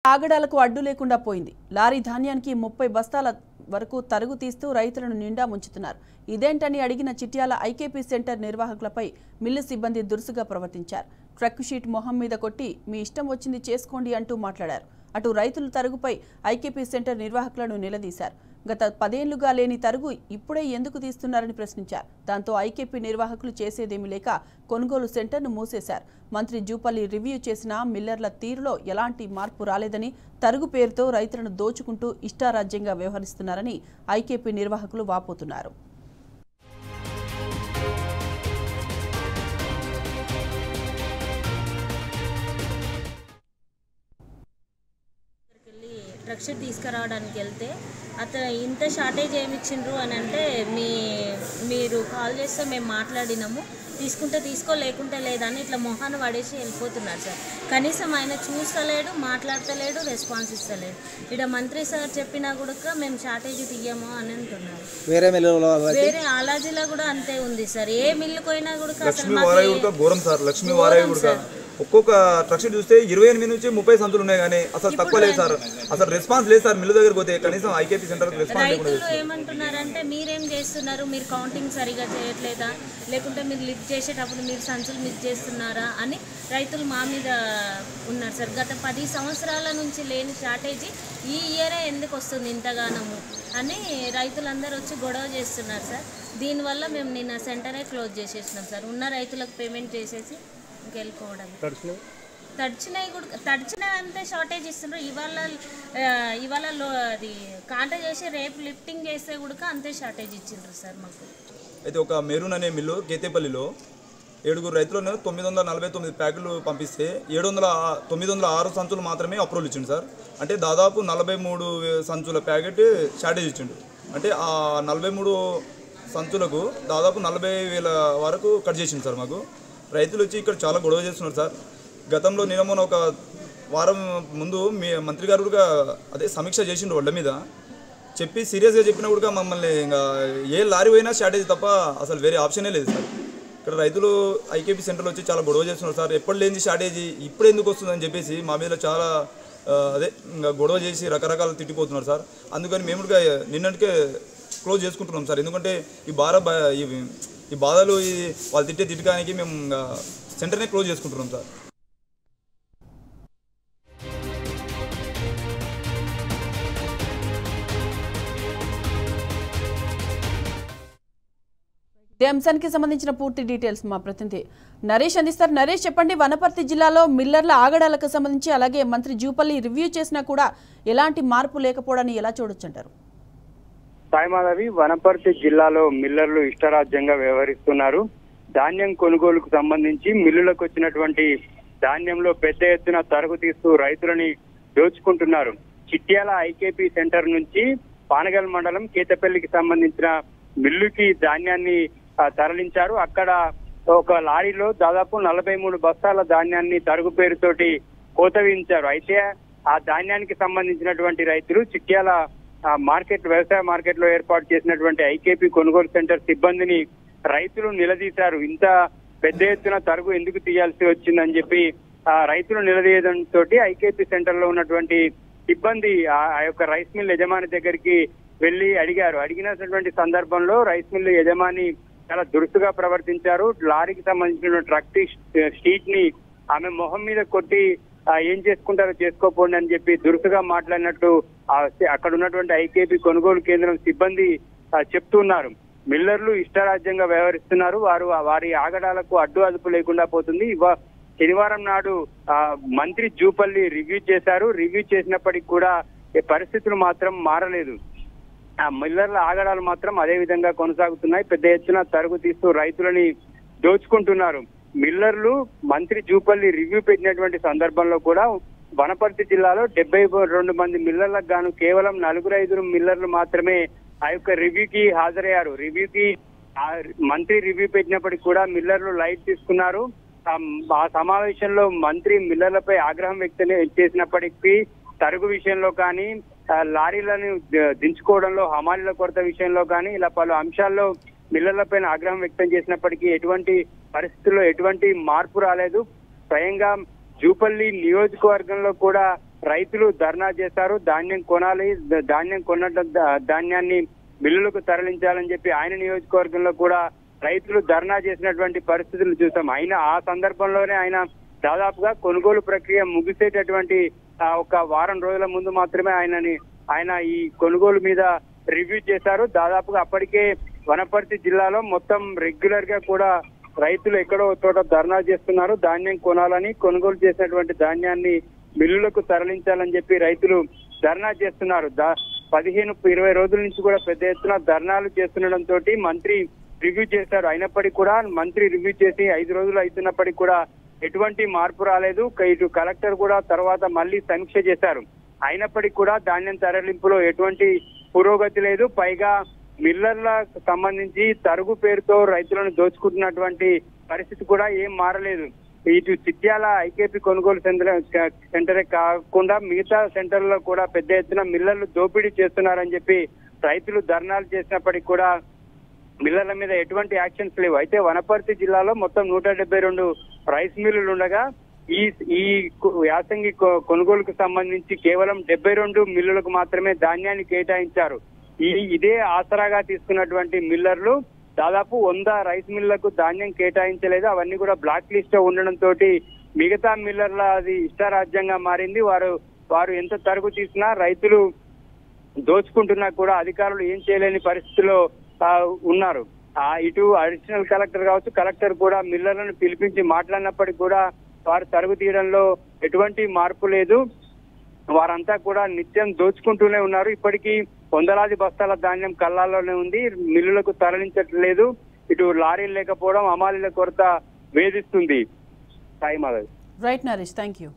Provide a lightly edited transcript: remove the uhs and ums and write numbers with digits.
ఆగడాలకు అడ్డు లేకుండా పోయింది. లారీ ధాన్యానికి 30 బస్తాల వరకు తరుగు తీస్తూ రైతులను నిండా ముంచుతున్నారు. ఇదేంటని అడిగిన చిట్యాల ఐకేపీ సెంటర్ నిర్వాహకులపై మిల్లు సిబ్బంది దురుసుగా ప్రవర్తించారు. ట్రక్ షీట్ మొహం మీద కొట్టి మీ ఇష్టం వచ్చింది చేసుకోండి అంటూ మాట్లాడారు. అటు రైతుల తరుగుపై ఐకేపీ సెంటర్ నిర్వాహకులను నిలదీశారు. గత 10 ఏళ్లుగా లేని తరుగు ఇప్పుడే ఎందుకు తీస్తున్నారని ప్రశ్నించారు. దాంతో ఐకేపీ నిర్వాహకులు చేసేదేమీ లేక కొనుగోలు సెంటర్ను మూసేశారు. మంత్రి జూపల్లి రివ్యూ చేసిన మిల్లర్ల తీరులో ఎలాంటి మార్పు రాలేదని, తరుగు పేరుతో రైతులను దోచుకుంటూ ఇష్టారాజ్యంగా వ్యవహరిస్తున్నారని ఐకేపీ నిర్వాహకులు వాపోతున్నారు. ట్రక్ షీట్ తీసుకురావడానికి వెళ్తే అతను ఇంత షార్టేజ్ ఏమి ఇచ్చిండ్రు అని అంటే మీరు కాల్ చేస్తే మేము మాట్లాడినాము, తీసుకుంటే తీసుకో లేకుంటే లేదని ఇట్లా మొహాన్ని పడేసి వెళ్ళిపోతున్నారు సార్. కనీసం ఆయన చూస్తలేడు, మాట్లాడతలేడు, రెస్పాన్స్ ఇస్తలేడు. ఇక్కడ మంత్రి సార్ చెప్పినా కూడా మేము షార్టేజ్ తీయము అని అంటున్నారు. వేరే ఆలాజీలో కూడా అంతే ఉంది సార్. ఏ మిల్లు పోయినా కూడా ఒక్కొక్క ట్రక్ షీట్ చూస్తే 28 నుంచి 30 సంచులు ఉన్నాయి కానీ అసలు తక్కువ లేదు సార్. అసలు రెస్పాన్స్ లేదు సార్. మిల్లు దగ్గర పోతే కనీసం ఐకేపీ సెంటర్ రైతులు ఏమంటున్నారంటే మీరేం చేస్తున్నారు, మీరు కౌంటింగ్ సరిగా చేయట్లేదా, లేకుంటే మీరు లిఫ్ట్ చేసేటప్పుడు మీరు సంచులు మిస్ చేస్తున్నారా అని రైతులు మా మీద ఉన్నారు సార్. గత 10 సంవత్సరాల నుంచి లేని షార్టేజీ ఈ ఇయరే ఎందుకు వస్తుంది ఇంతగానము అని రైతులందరూ వచ్చి గొడవ చేస్తున్నారు సార్. దీనివల్ల మేము నిన్న సెంటరే క్లోజ్ చేసేసినాం సార్. ఉన్న రైతులకు పేమెంట్ చేసేసి వెళ్ళిపోవడం. తడిచినవి అంతే షార్టేజ్ ఇస్తున్నారు. ఇవాళ అది కాంట చేసి రేపు లిఫ్టింగ్ చేస్తే కూడా అంతే షార్టేజ్ ఇచ్చిండ్రు సార్ మాకు. అయితే ఒక మెరూన్ అనే మిల్లు కేతేపల్లిలో 7 రైతులను 949 ప్యాకులు పంపిస్తే 906 సంచులు మాత్రమే అప్రూవల్ ఇచ్చిండు సార్. అంటే దాదాపు 43 సంచుల ప్యాకెట్ షార్టేజ్ ఇచ్చిండు. అంటే ఆ 43 సంచులకు దాదాపు 40,000 వరకు కట్ చేసిండు సార్. మాకు రైతులు వచ్చి ఇక్కడ చాలా గొడవ చేస్తున్నారు సార్. గతంలో నిన్న ఒక వారం ముందు మీ మంత్రి గారు కూడా అదే సమీక్ష చేసిండు వాళ్ళ మీద చెప్పి సీరియస్గా చెప్పినా కూడా మమ్మల్ని ఇంకా ఏ లారీ పోయినా షార్టేజ్ తప్ప అసలు వేరే ఆప్షనే లేదు సార్. ఇక్కడ రైతులు ఐకేపీ సెంటర్లో వచ్చి చాలా గొడవ చేస్తున్నారు సార్. ఎప్పుడు లేని షార్టేజ్ ఇప్పుడు ఎందుకు వస్తుందని చెప్పేసి మా మీద చాలా ఇంకా గొడవ చేసి రకరకాలు తిట్టిపోతున్నారు సార్. అందుకని మేము కూడా నిన్నటికే క్లోజ్ చేసుకుంటున్నాం సార్. ఎందుకంటే ఈ బాధలు వాళ్ళు తిట్టడానికి మేము సెంటర్నే క్లోజ్ చేసుకుంటున్నాం సార్. ఈ అంశానికి సంబంధించిన పూర్తి డీటెయిల్స్ మా ప్రతినిధి నరేష్ అందిస్తారు. నరేష్, చెప్పండి, వనపర్తి జిల్లాలో మిల్లర్ల ఆగడాలకు సంబంధించి అలాగే మంత్రి జూపల్లి రివ్యూ చేసినా కూడా ఎలాంటి మార్పు లేకపోవడాన్ని ఎలా చూడొచ్చంటారు? సాయిమాధవి, వనపర్తి జిల్లాలో మిల్లర్లు ఇష్టరాజ్యంగా వ్యవహరిస్తున్నారు. ధాన్యం కొనుగోలుకు సంబంధించి మిల్లులకు వచ్చినటువంటి ధాన్యంలో పెద్ద ఎత్తున తరుగు తీస్తూ రైతులని దోచుకుంటున్నారు. చిట్యాల ఐకేపీ సెంటర్ నుంచి పానగల్ మండలం కేతపల్లికి సంబంధించిన మిల్లుకి ధాన్యాన్ని తరలించారు. అక్కడ ఒక లారీలో దాదాపు 43 బస్తాల ధాన్యాన్ని తరుగు పేరుతోటి కోత విధించారు. అయితే ఆ ధాన్యానికి సంబంధించినటువంటి రైతులు చిట్యాల వ్యవసాయ మార్కెట్ లో ఏర్పాటు చేసినటువంటి ఐకేపీ కొనుగోలు సెంటర్ సిబ్బందిని రైతులు నిలదీశారు. ఇంత పెద్ద ఎత్తున తరుగు ఎందుకు తీయాల్సి వచ్చిందని చెప్పి రైతులు నిలదీయడంతో ఐకేపీ సెంటర్ లో ఉన్నటువంటి సిబ్బంది ఆ యొక్క రైస్ మిల్ యజమాని దగ్గరికి వెళ్లి అడిగారు. అడిగినటువంటి సందర్భంలో రైస్ మిల్ యజమాని చాలా దురుసుగా ప్రవర్తించారు. లారీకి సంబంధించిన ట్రక్ షీట్ ని ఆమె మొహం మీద కొట్టి ఏం చేసుకుంటారో చేసుకోపోండి అని చెప్పి దురుసుగా మాట్లాడినట్టు అక్కడ ఉన్నటువంటి ఐకేపీ కొనుగోలు కేంద్రం సిబ్బంది చెప్తున్నారు. మిల్లర్లు ఇష్టరాజ్యంగా వ్యవహరిస్తున్నారు. వారి ఆగడాలకు అడ్డు అదుపు లేకుండా పోతుంది. శనివారం నాడు మంత్రి జూపల్లి రివ్యూ చేశారు. రివ్యూ చేసినప్పటికీ కూడా పరిస్థితులు మాత్రం మారలేదు. ఆ మిల్లర్ల ఆగడాలు మాత్రం అదే విధంగా కొనసాగుతున్నాయి. పెద్ద ఎత్తున తరుగు తీస్తూ రైతులని దోచుకుంటున్నారు. మిల్లర్లు మంత్రి జూపల్లి రివ్యూ పెట్టినటువంటి సందర్భంలో కూడా వనపర్తి జిల్లాలో 72 మంది మిల్లర్లకు గాను కేవలం 4-5 మిల్లర్లు మాత్రమే ఆ యొక్క రివ్యూకి హాజరయ్యారు. మంత్రి రివ్యూ పెట్టినప్పటికీ కూడా మిల్లర్లు లైట్ తీసుకున్నారు. ఆ సమావేశంలో మంత్రి మిల్లర్లపై ఆగ్రహం వ్యక్తం చేసినప్పటికీ తరుగు విషయంలో కానీ, లారీలను దించుకోవడంలో హమాలీల కొరత విషయంలో కానీ ఇలా పలు అంశాల్లో మిల్లర్లపైన ఆగ్రహం వ్యక్తం చేసినప్పటికీ ఎటువంటి పరిస్థితుల్లో ఎటువంటి మార్పు రాలేదు. స్వయంగా జూపల్లి నియోజకవర్గంలో కూడా రైతులు ధర్నా చేశారు. ధాన్యం కొనాలి, ధాన్యం కొన్న ధాన్యాన్ని మిల్లులకు తరలించాలని చెప్పి ఆయన నియోజకవర్గంలో కూడా రైతులు ధర్నా చేసినటువంటి పరిస్థితులు చూసాం. అయినా ఆ సందర్భంలోనే ఆయన దాదాపుగా కొనుగోలు ప్రక్రియ ముగిసేటటువంటి ఒక వారం రోజుల ముందు మాత్రమే ఆయన ఈ కొనుగోలు మీద రివ్యూ చేశారు. దాదాపుగా అప్పటికే వనపర్తి జిల్లాలో మొత్తం రెగ్యులర్ గా కూడా రైతులు ఎక్కడో చోట ధర్నా చేస్తున్నారు. ధాన్యం కొనాలని, కొనుగోలు చేసినటువంటి ధాన్యాన్ని మిల్లులకు తరలించాలని చెప్పి రైతులు ధర్నా చేస్తున్నారు. 15-20 రోజుల నుంచి కూడా పెద్ద ఎత్తున ధర్నాలు చేస్తుండడంతో మంత్రి రివ్యూ చేశారు. అయినప్పటికీ కూడా మంత్రి రివ్యూ చేసి 5 రోజులు అవుతున్నప్పటికీ కూడా ఎటువంటి మార్పు రాలేదు. ఇటు కలెక్టర్ కూడా తర్వాత మళ్ళీ సమీక్ష చేశారు. అయినప్పటికీ కూడా ధాన్యం తరలింపులో ఎటువంటి పురోగతి లేదు. పైగా మిల్లర్లకు సంబంధించి తరుగు పేరుతో రైతులను దోచుకుంటున్నటువంటి పరిస్థితి కూడా ఏం మారలేదు. ఇటు చిట్యాల ఐకేపీ కొనుగోలు సెంటరే కాకుండా మిగతా సెంటర్లో కూడా పెద్ద ఎత్తున మిల్లర్లు దోపిడీ చేస్తున్నారని చెప్పి రైతులు ధర్నాలు చేసినప్పటికీ కూడా మిల్లర్ల మీద ఎటువంటి యాక్షన్స్ లేవు. అయితే వనపర్తి జిల్లాలో మొత్తం 172 రైస్ మిల్లులు ఉండగా ఈ యాసంగి కొనుగోలుకు సంబంధించి కేవలం 72 మిల్లులకు మాత్రమే ధాన్యాన్ని కేటాయించారు. ఇదే ఆసరాగా తీసుకున్నటువంటి మిల్లర్లు దాదాపు 100 రైస్ మిల్లులకు ధాన్యం కేటాయించలేదు. అవన్నీ కూడా బ్లాక్ లిస్ట్ లో ఉండడంతో మిగతా మిల్లర్ల అది ఇష్టారాజ్యంగా మారింది. వారు ఎంత తరుగు తీసినా రైతులు దోచుకుంటున్నా కూడా అధికారులు ఏం చేయలేని పరిస్థితిలో ఉన్నారు. ఇటు అడిషనల్ కలెక్టర్ కావచ్చు, కలెక్టర్ కూడా మిల్లర్లను పిలిపించి మాట్లాడినప్పటికీ కూడా వారు తరుగు తీయడంలో ఎటువంటి మార్పు లేదు. వారంతా కూడా నిత్యం దోచుకుంటూనే ఉన్నారు. ఇప్పటికీ వందలాది బస్తాల ధాన్యం కళ్ళాల్లోనే ఉంది. మిల్లులకు తరలించట్లేదు. ఇటు లారీలు లేకపోవడం, హమాలీల కొరత వేధిస్తుంది. Sai Madhav. Right Naresh, thank you.